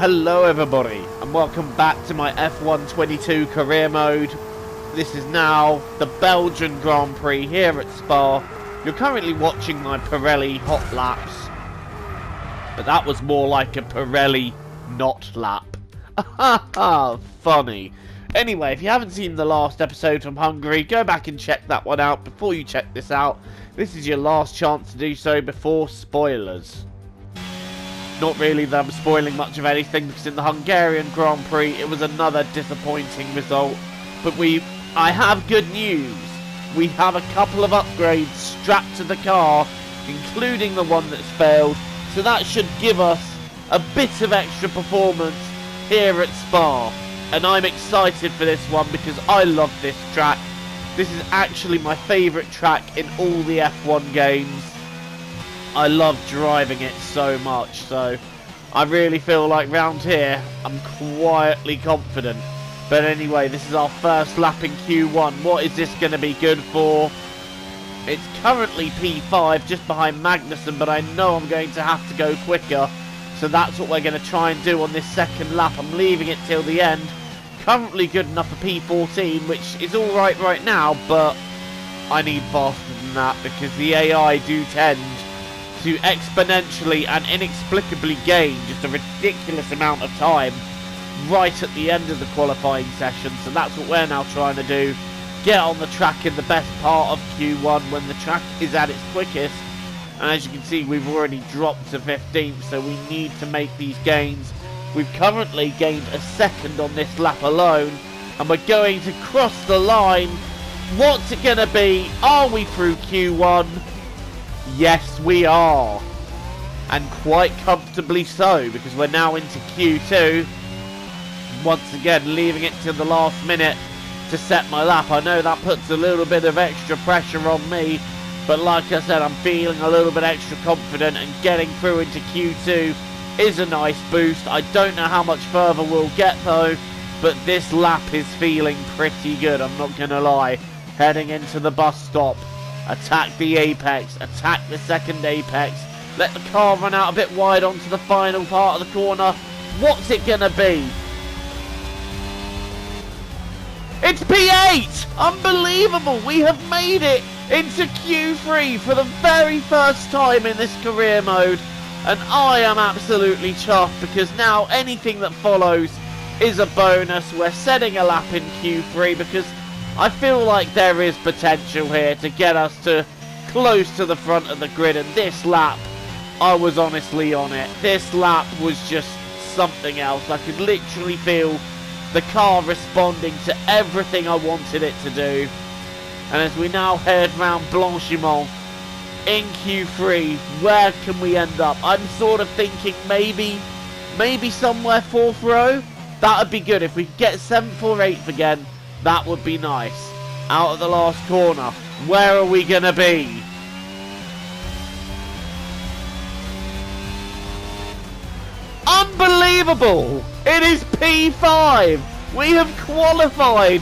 Hello everybody, and welcome back to my F1 22 career mode. This is now the Belgian Grand Prix here at Spa. You're currently watching my Pirelli hot laps, but that was more like a Pirelli not lap. Funny. Anyway, if you haven't seen the last episode from Hungary, go back and check that one out before you check this out. This is your last chance to do so before spoilers. Not really that I'm spoiling much of anything, because in the Hungarian Grand Prix it was another disappointing result. But I have good news. We have a couple of upgrades strapped to the car, including the one that's failed. So that should give us a bit of extra performance here at Spa. And I'm excited for this one because I love this track. This is actually my favourite track in all the F1 games. I love driving it so much, so I really feel like round here I'm quietly confident. But anyway, this is our first lap in Q1. What is this going to be good for? It's currently P5 just behind Magnussen, but I know I'm going to have to go quicker. So that's what we're going to try and do on this second lap. I'm leaving it till the end. Currently good enough for P14, which is alright right now, but I need faster than that because the AI do tend to exponentially and inexplicably gain just a ridiculous amount of time right at the end of the qualifying session. So that's what we're now trying to do. Get on the track in the best part of Q1 when the track is at its quickest. And as you can see, we've already dropped to 15th, so we need to make these gains. We've currently gained a second on this lap alone, and we're going to cross the line. What's it going to be? Are we through Q1? Yes, we are. And quite comfortably so, because we're now into Q2. Once again, leaving it to the last minute to set my lap. I know that puts a little bit of extra pressure on me, but like I said, I'm feeling a little bit extra confident, and getting through into Q2 is a nice boost. I don't know how much further we'll get though, but this lap is feeling pretty good, I'm not going to lie. Heading into the bus stop. Attack the apex, attack the second apex, let the car run out a bit wide onto the final part of the corner. What's it gonna be? It's P8! Unbelievable! We have made it into Q3 for the very first time in this career mode, and I am absolutely chuffed because now anything that follows is a bonus. We're setting a lap in Q3 because I feel like there is potential here to get us to close to the front of the grid, and this lap, I was honestly on it. This lap was just something else. I could literally feel the car responding to everything I wanted it to do. And as we now head round Blanchimont in Q3, where can we end up? I'm sort of thinking maybe somewhere 4th row. That would be good. If we could get 7th or 8th again, that would be nice. Out of the last corner. Where are we going to be? Unbelievable! It is P5! We have qualified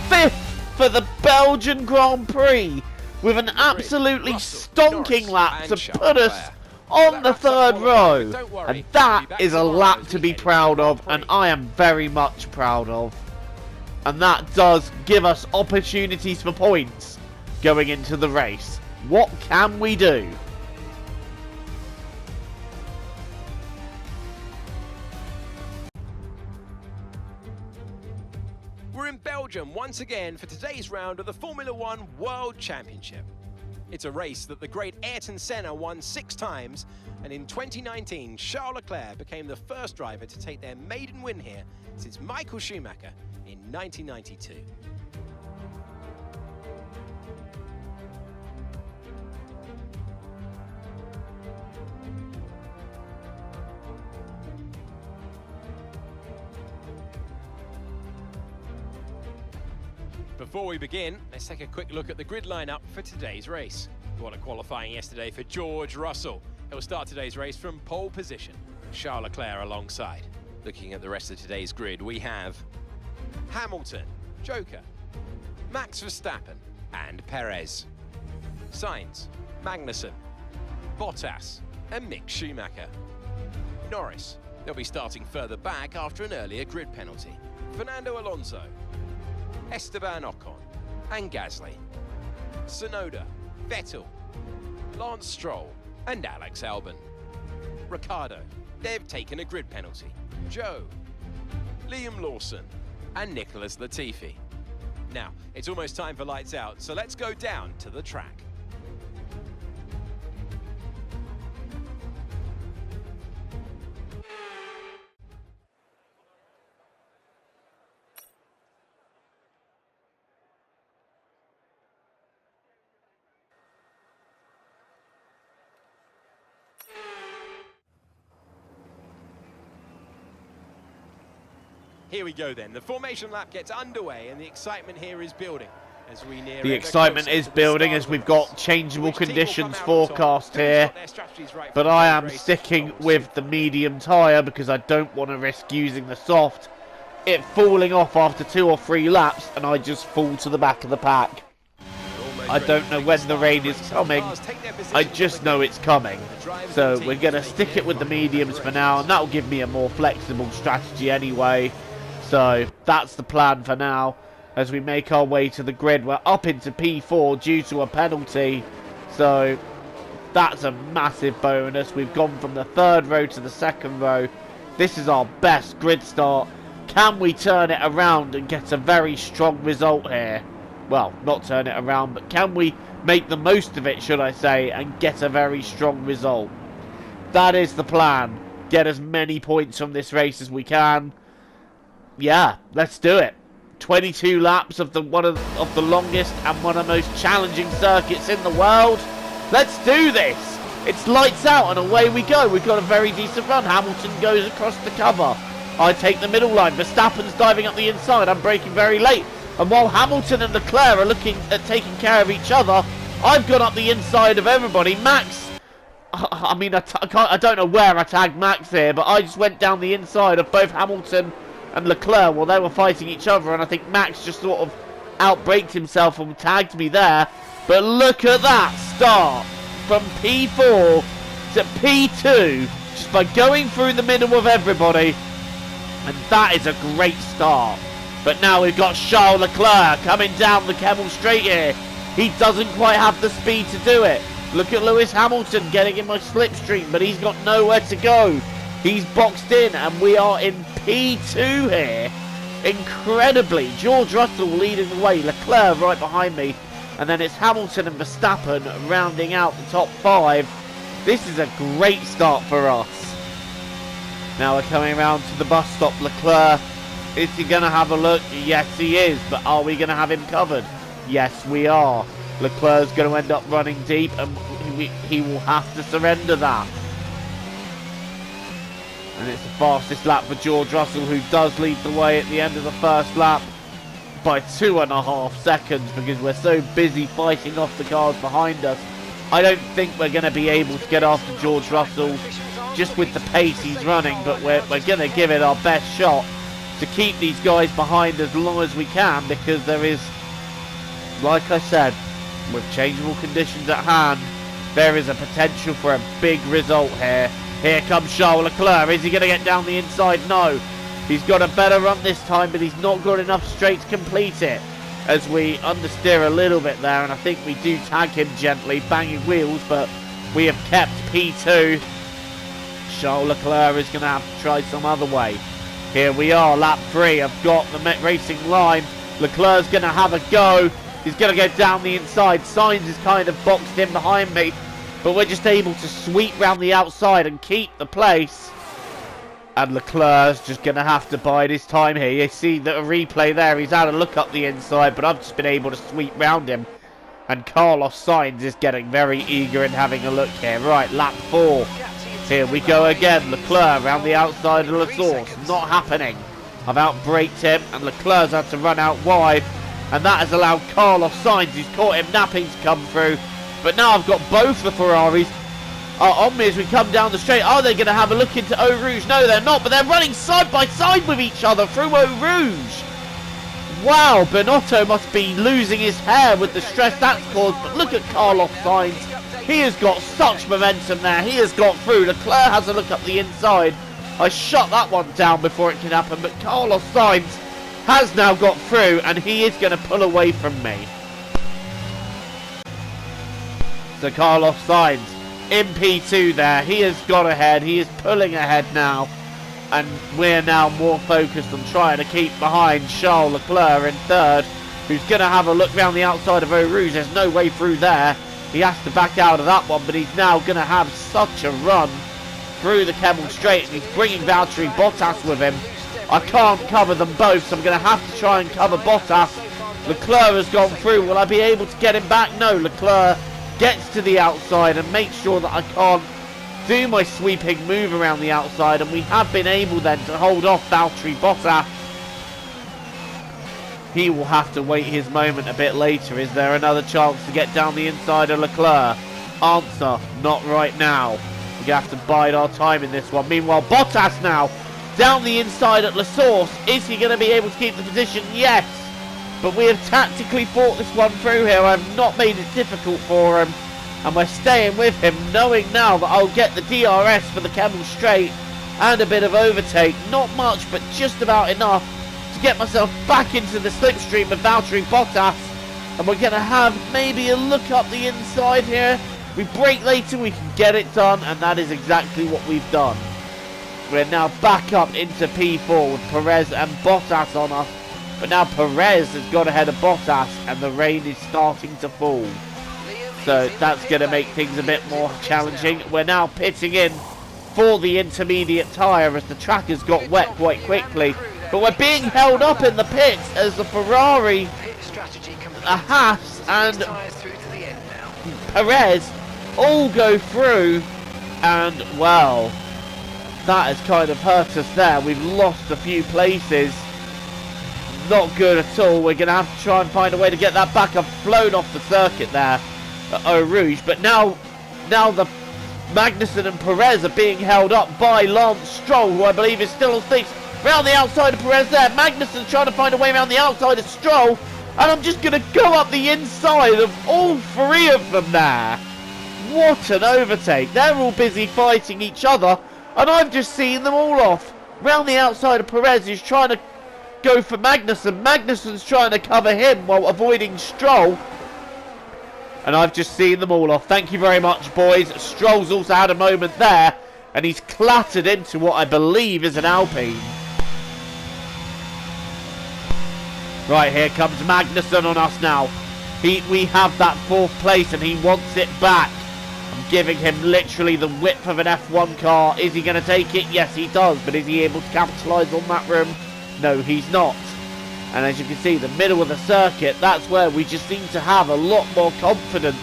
5th for the Belgian Grand Prix with an absolutely stonking lap to put us on the 3rd row. And that is a lap to be proud of, and I am very much proud of. And that does give us opportunities for points going into the race. What can we do? We're in Belgium once again for today's round of the Formula One World Championship. It's a race that the great Ayrton Senna won 6 times, and in 2019, Charles Leclerc became the first driver to take their maiden win here since Michael Schumacher in 1992. Before we begin, let's take a quick look at the grid lineup for today's race. What a qualifying yesterday for George Russell. He'll start today's race from pole position, Charles Leclerc alongside. Looking at the rest of today's grid, we have Hamilton, Joker, Max Verstappen and Perez, Sainz, Magnussen, Bottas and Mick Schumacher, Norris, They'll be starting further back after an earlier grid penalty. Fernando Alonso, Esteban Ocon, and Gasly. Tsunoda, Vettel, Lance Stroll, and Alex Albon. Ricciardo, they've taken a grid penalty. Joe, Liam Lawson, and Nicholas Latifi. Now, it's almost time for lights out, so let's go down to the track. Here we go then. The formation lap gets underway and the excitement here is building as we near. The excitement is building as we've got changeable conditions forecast here. But I am sticking with the medium tyre because I don't want to risk using the soft, it falling off after 2 or 3 laps and I just fall to the back of the pack. I don't know when the rain is coming, I just know it's coming. So we're going to stick it with the mediums for now, and that'll give me a more flexible strategy anyway. So that's the plan for now. As we make our way to the grid, we're up into P4 due to a penalty. So that's a massive bonus. We've gone from the 3rd row to the 2nd row. This is our best grid start. Can we turn it around and get a very strong result here? Well, not turn it around, but can we make the most of it, should I say, and get a very strong result? That is the plan. Get as many points from this race as we can. Yeah, let's do it. 22 laps of one of the longest and one of the most challenging circuits in the world. Let's do this. It's lights out and away we go. We've got a very decent run. Hamilton goes across the cover. I take the middle line. Verstappen's diving up the inside. I'm braking very late. And while Hamilton and Leclerc are looking at taking care of each other, I've gone up the inside of everybody. Max, I mean, I don't know where I tagged Max here, but I just went down the inside of both Hamilton and Leclerc while they were fighting each other, and I think Max just sort of outbraked himself and tagged me there. But look at that start from P4 to P2 just by going through the middle of everybody, and that is a great start. But now we've got Charles Leclerc coming down the Kemmel Straight here. He doesn't quite have the speed to do it. Look at Lewis Hamilton getting in my slipstream, but he's got nowhere to go. He's boxed in and we are in P2 here. Incredibly, George Russell leading the way, Leclerc right behind me, and then it's Hamilton and Verstappen rounding out the top 5. This is a great start for us. Now we're coming around to the bus stop. Leclerc, is he going to have a look? Yes, he is, but are we going to have him covered? Yes, we are. Leclerc's going to end up running deep, and he will have to surrender that. And it's the fastest lap for George Russell, who does lead the way at the end of the first lap by 2.5 seconds because we're so busy fighting off the cars behind us. I don't think we're going to be able to get after George Russell just with the pace he's running, but we're going to give it our best shot to keep these guys behind as long as we can, because there is, like I said, with changeable conditions at hand, there is a potential for a big result here. Here comes Charles Leclerc. Is he going to get down the inside? No. He's got a better run this time, but he's not got enough straight to complete it. As we understeer a little bit there, and I think we do tag him gently, banging wheels, but we have kept P2. Charles Leclerc is going to have to try some other way. Here we are, lap 3. I've got the racing line. Leclerc's going to have a go. He's going to go down the inside. Sainz is kind of boxed in behind me, but we're just able to sweep round the outside and keep the place. And Leclerc's just going to have to bide his time here. You see the replay there. He's had a look up the inside, but I've just been able to sweep round him. And Carlos Sainz is getting very eager in having a look here. Right, lap 4. Here we go again. Leclerc around the outside of the source. Not happening. I've outbraked him, and Leclerc's had to run out wide. And that has allowed Carlos Sainz, who's caught him napping, to come through. But now I've got both the Ferraris on me as we come down the straight. Are they going to have a look into Eau Rouge? No, they're not, but they're running side by side with each other through Eau Rouge. Wow, Binotto must be losing his hair with the stress that's caused. But look at Carlos Sainz. He has got such momentum there. He has got through. Leclerc has a look up the inside. I shut that one down before it can happen, but Carlos Sainz has now got through, and he is going to pull away from me. So Carlos Sainz in P2 there. He has got ahead. He is pulling ahead now. And we're now more focused on trying to keep behind Charles Leclerc in third, who's going to have a look round the outside of Eau Rouge. There's no way through there. He has to back out of that one, but he's now going to have such a run through the Kemmel Straight, and he's bringing Valtteri Bottas with him. I can't cover them both, so I'm going to have to try and cover Bottas. Leclerc has gone through. Will I be able to get him back? No, Leclerc gets to the outside and makes sure that I can't do my sweeping move around the outside, and we have been able then to hold off Valtteri Bottas. He will have to wait his moment a bit later. Is there another chance to get down the inside of Leclerc? Answer, not right now. We're going to have to bide our time in this one. Meanwhile, Bottas now down the inside at La Source. Is he going to be able to keep the position? Yes. But we have tactically fought this one through here. I've not made it difficult for him. And we're staying with him, knowing now that I'll get the DRS for the Kemmel Straight and a bit of overtake. Not much, but just about enough to get myself back into the slipstream of Valtteri Bottas. And we're going to have maybe a look up the inside here. We brake later, we can get it done, and that is exactly what we've done. We're now back up into P4 with Perez and Bottas on us. But now Perez has got ahead of Bottas, and the rain is starting to fall. So that's going to make things a bit more challenging. We're now pitting in for the intermediate tyre as the track has got wet quite quickly. But we're being held up in the pits as the Ferrari, a Haas and Perez all go through. And, well, that has kind of hurt us there. We've lost a few places. Not good at all. We're going to have to try and find a way to get that back. I've flown off the circuit there at Eau Rouge. But now the Magnussen and Perez are being held up by Lance Stroll, who I believe is still on six. Round the outside of Perez there. Magnussen's trying to find a way around the outside of Stroll. And I'm just going to go up the inside of all three of them there. What an overtake. They're all busy fighting each other. And I've just seen them all off. Round the outside of Perez, who's trying to go for Magnussen. Magnussen's trying to cover him while avoiding Stroll. And I've just seen them all off. Thank you very much, boys. Stroll's also had a moment there. And he's clattered into what I believe is an Alpine. Right, here comes Magnussen on us now. We have that fourth place and he wants it back. I'm giving him literally the width of an F1 car. Is he going to take it? Yes, he does. But is he able to capitalise on that room? No, he's not. And as you can see, the middle of the circuit, that's where we just seem to have a lot more confidence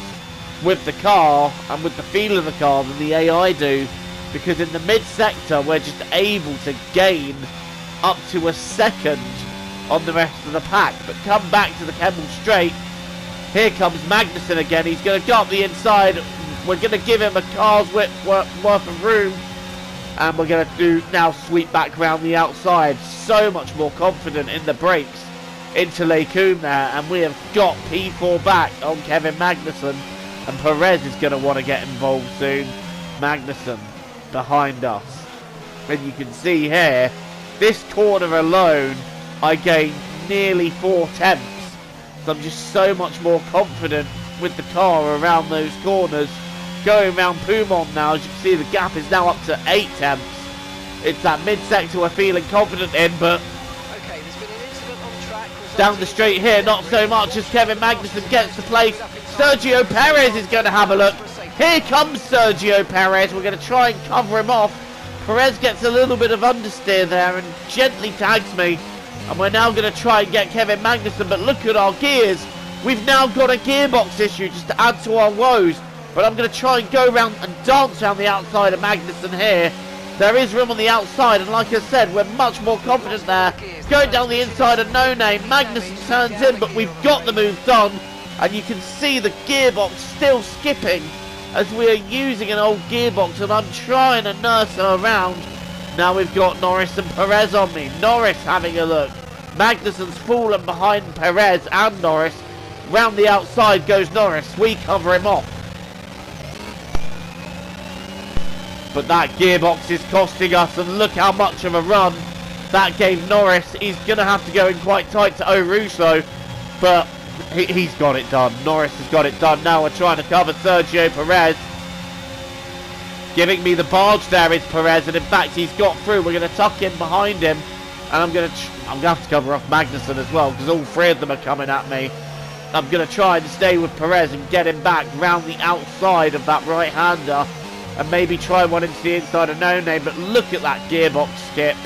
with the car and with the feel of the car than the AI do. Because in the mid-sector, we're just able to gain up to a second on the rest of the pack. But come back to the Kemmel Straight. Here comes Magnussen again. He's going to go up the inside. We're going to give him a car's width worth of room. And we're going to do now sweep back around the outside. So much more confident in the brakes into Leclerc there. And we have got P4 back on Kevin Magnussen. And Perez is going to want to get involved soon. Magnussen behind us. And you can see here, this corner alone, I gained nearly 4 tenths. So I'm just so much more confident with the car around those corners. Going around Poumon now, as you can see, the gap is now up to 8 tenths. It's that mid-sector we're feeling confident in, but okay, there's been an incident on track. down the straight here, not so much as Kevin Magnussen gets the place. Sergio Perez is going to have a look. Here comes Sergio Perez. We're going to try and cover him off. Perez gets a little bit of understeer there and gently tags me. And we're now going to try and get Kevin Magnussen, but look at our gears. We've now got a gearbox issue just to add to our woes. But I'm going to try and go around and dance around the outside of Magnussen here. There is room on the outside, and like I said, we're much more confident there. Going down the inside of No Name, Magnussen turns in, but we've got the move done. And you can see the gearbox still skipping as we are using an old gearbox, and I'm trying to nurse her around. Now we've got Norris and Perez on me. Norris having a look. Magnussen's fallen behind Perez and Norris. Round the outside goes Norris. We cover him off. But that gearbox is costing us, and look how much of a run that gave Norris. He's going to have to go in quite tight to Eau Rouge though, but he's got it done. Norris has got it done. Now we're trying to cover Sergio Perez. Giving me the barge there is Perez, and in fact he's got through. We're going to tuck in behind him, and I'm going to have to cover off Magnussen as well, because all three of them are coming at me. I'm going to try and stay with Perez and get him back round the outside of that right-hander, and maybe try one into the inside of No Name. But look at that gearbox skip.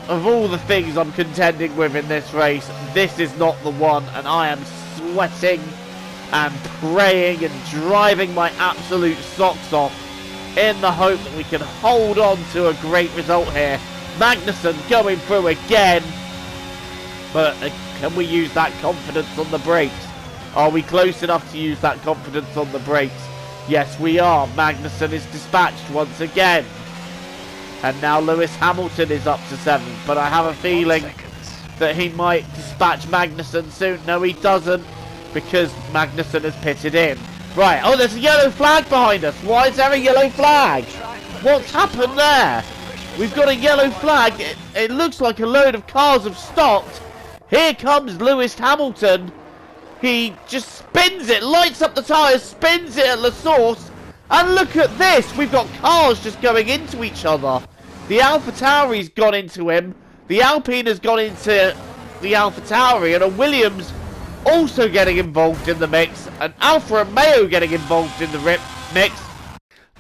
Of all the things I'm contending with in this race, this is not the one, and I am sweating and praying and driving my absolute socks off in the hope that we can hold on to a great result here. Magnussen going through again, but can we use that confidence on the brakes? Are we close enough to use that confidence on the brakes? Yes, we are. Magnussen is dispatched once again. And now Lewis Hamilton is up to 7th, but I have a feeling that he might dispatch Magnussen soon. No, he doesn't, because Magnussen has pitted in. Right, oh, there's a yellow flag behind us. Why is there a yellow flag? What's happened there? We've got a yellow flag. It looks like a load of cars have stopped. Here comes Lewis Hamilton. He just spins it, lights up the tyres, spins it at La Source. And look at this. We've got cars just going into each other. The AlphaTauri's gone into him. The Alpine has gone into the AlphaTauri. And a Williams also getting involved in the mix. And Alfa Romeo getting involved in the mix.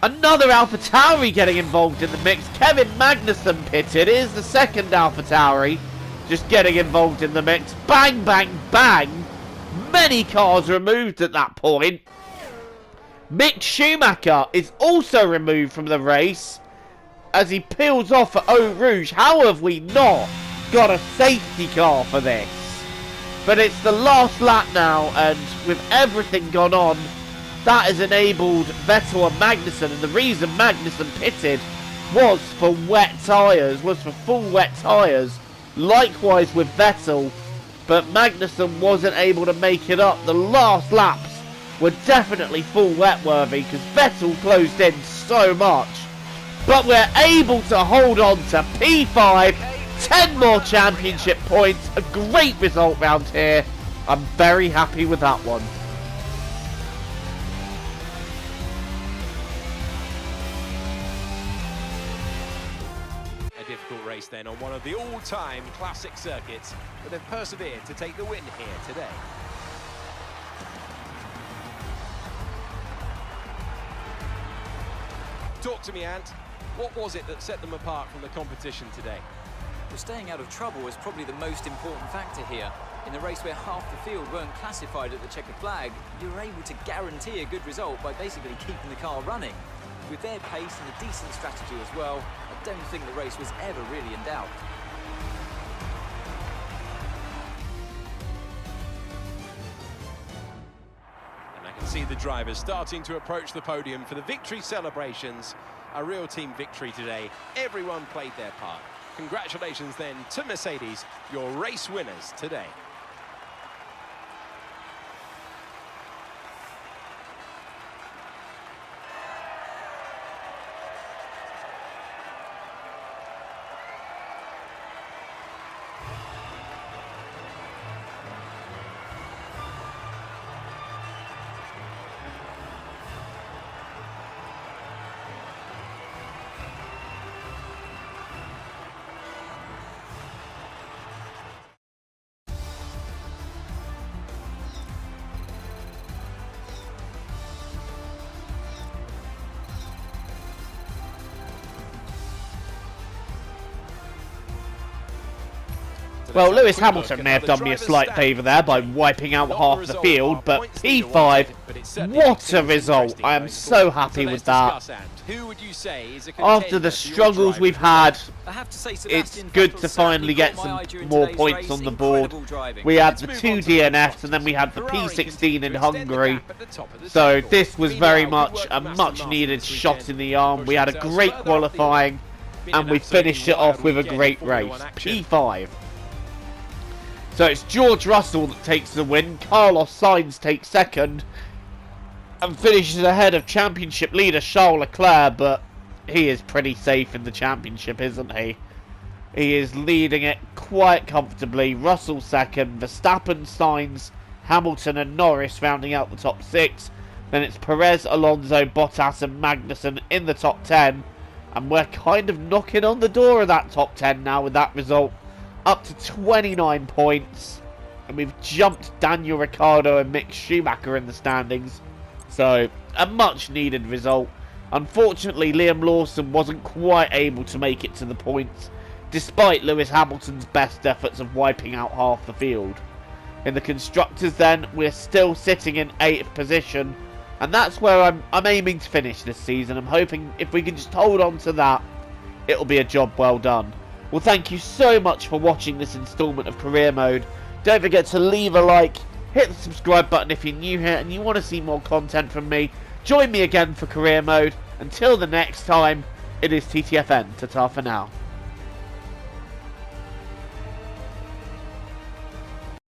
Another AlphaTauri getting involved in the mix. Kevin Magnussen pitted. Here's the second AlphaTauri just getting involved in the mix. Bang, bang, bang. Many cars removed at that point. Mick Schumacher is also removed from the race as he peels off at Eau Rouge. How have we not got a safety car for this? But it's the last lap now, and with everything gone on, that has enabled Vettel and Magnussen, and the reason Magnussen pitted was for wet tyres, was for full wet tyres. Likewise with Vettel, but Magnussen wasn't able to make it up. The last laps were definitely full wet worthy because Vettel closed in so much. But we're able to hold on to P5, 10 more championship points, a great result round here. I'm very happy with that one. A difficult race then on one of the all-time classic circuits, but they've persevered to take the win here today. Talk to me, Ant. What was it that set them apart from the competition today? Well, staying out of trouble was probably the most important factor here. In a race where half the field weren't classified at the checkered flag, you were able to guarantee a good result by basically keeping the car running. With their pace and a decent strategy as well, I don't think the race was ever really in doubt. And I can see the drivers starting to approach the podium for the victory celebrations. A real team victory today. Everyone played their part. Congratulations then to Mercedes, your race winners today. Well, Lewis Hamilton may have done me a slight favour there by wiping out half the field, but P5, what a result. I am so happy with that. After the struggles we've had, it's good to finally get some more points on the board. We had the 2 DNFs and then we had the P16 in Hungary. So this was very much a much needed shot in the arm. We had a great qualifying and we finished it off with a great race. P5. So it's George Russell that takes the win, Carlos Sainz takes second, and finishes ahead of championship leader Charles Leclerc, but he is pretty safe in the championship, isn't he? He is leading it quite comfortably. Russell second, Verstappen, Sainz, Hamilton and Norris rounding out the top 6. Then it's Perez, Alonso, Bottas and Magnussen in the top 10. And we're kind of knocking on the door of that top 10 now with that result. Up to 29 points. And we've jumped Daniel Ricciardo and Mick Schumacher in the standings. So, a much needed result. Unfortunately, Liam Lawson wasn't quite able to make it to the points, despite Lewis Hamilton's best efforts of wiping out half the field. In the Constructors then, we're still sitting in 8th position, and that's where I'm aiming to finish this season. I'm hoping if we can just hold on to that, it'll be a job well done. Well, thank you so much for watching this instalment of Career Mode. Don't forget to leave a like, hit the subscribe button if you're new here and you want to see more content from me. Join me again for Career Mode. Until the next time, it is TTFN. Ta-ta for now.